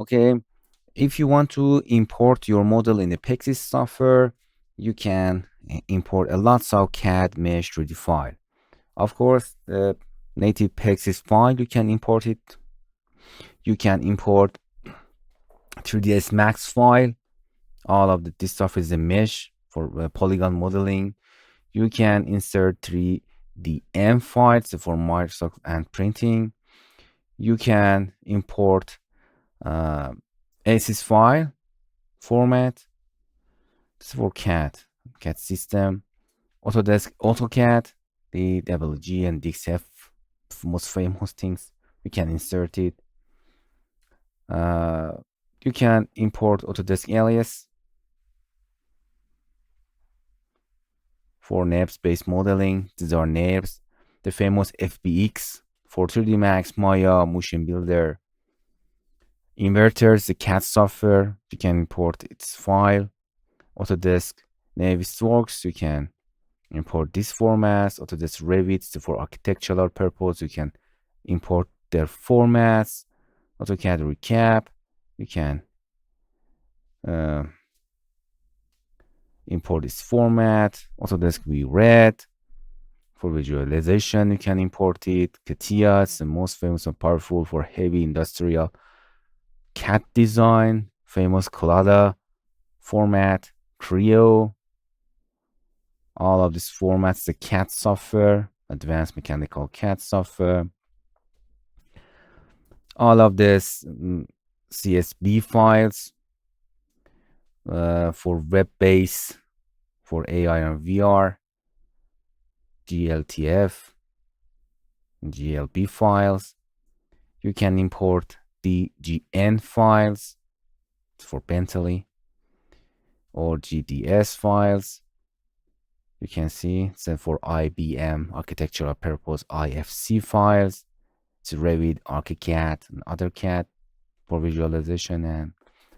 Okay, if you want to import your model in the pixyz software, you can import a lots of CAD mesh 3D file. Of course, the native pixyz file, you can import it. You can import 3ds max file. All of this stuff is a mesh for polygon modeling. You can insert 3dm files for Microsoft and printing. You can import ACIS file format. This is for CAD system. Autodesk AutoCAD, the WG and DXF, most famous things. We can insert it. You can import Autodesk Alias for NAPS-based modeling. These are NAPS. The famous FBX for 3D Max, Maya, Motion Builder. Inverters, the CAD software. You can import its file. Autodesk Navisworks, you can import these formats. Autodesk Revit for architectural purpose, you can import their formats. AutoCAD Recap, you can import this format. Autodesk VRED for visualization, you can import it. CATIA is the most famous and powerful for heavy industrial CAD design. Famous Collada format, Creo. All of these formats, the CAD software, advanced mechanical CAD software. All of this CSV files for web-based, for AI and VR, GLTF, GLB files. You can import the GN files for Bentley or GDS files. You can see it's for IBM architectural purpose IFC files. It's Revit, ArchiCAD, and other CAD for visualization and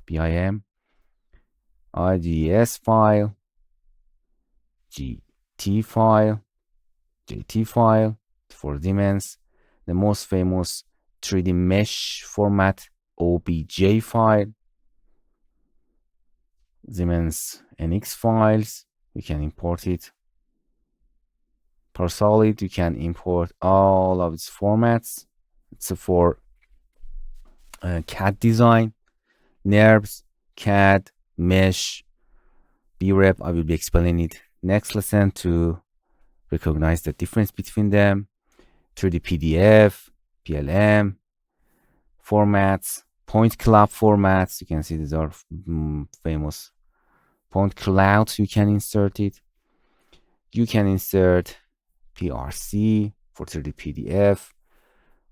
BIM. IGS file, GT file, JT file for Siemens. The most famous 3D mesh format, OBJ file. Siemens NX files, you can import it. Per Solid, you can import all of its formats. It's for CAD design, NURBS, CAD, Mesh, BREP. I will be explaining it next lesson to recognize the difference between them. 3D PDF, PLM formats, point cloud formats. You can see these are famous point clouds. You can insert it. You can insert PRC for 3D PDF.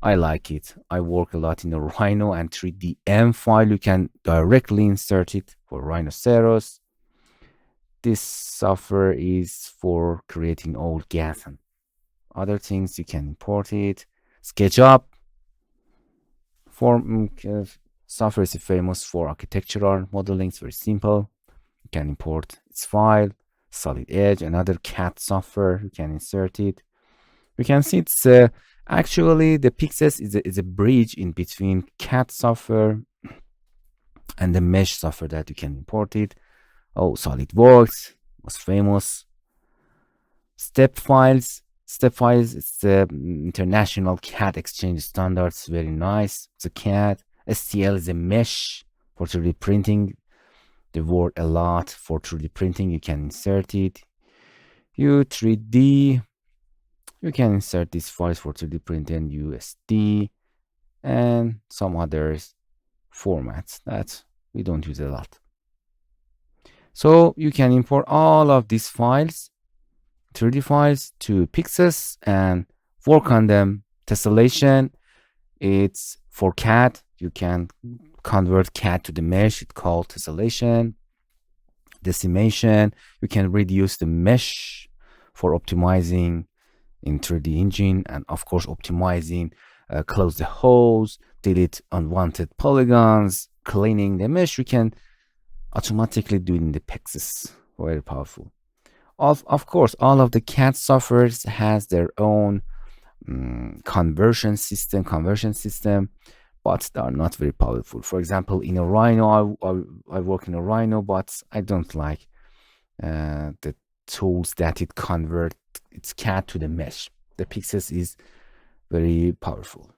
I like it. I work a lot in the Rhino and 3DM file. You can directly insert it for Rhinoceros. This software is for creating old gas and other things. You can import it. SketchUp for software is famous for architectural modeling. It's very simple. You can import its file. Solid Edge, another CAD software. You can insert it. You can see it's actually the pixyz is a bridge in between CAD software and the mesh software that you can import it. Oh, SolidWorks, most famous. Step files. Step files, it's the international CAD exchange standards. Very nice. It's a CAD. STL is a mesh for 3D printing. They work a lot for 3D printing. You can insert it. U3D, you can insert these files for 3D printing, USD, and some other formats that we don't use a lot. So you can import all of these files, 3D files, to pixyz and work on them. Tessellation, it's for CAD. You can convert CAD to the mesh. It's called tessellation. Decimation, you can reduce the mesh for optimizing in 3D engine, and of course optimizing, close the holes, delete unwanted polygons, cleaning the mesh. You can automatically do it in the pixyz. Very powerful. Of course, all of the CAD softwares has their own conversion system, but they are not very powerful. For example, in a Rhino, I work in a Rhino, but I don't like the tools that it convert its CAD to the mesh. The pixyz is very powerful.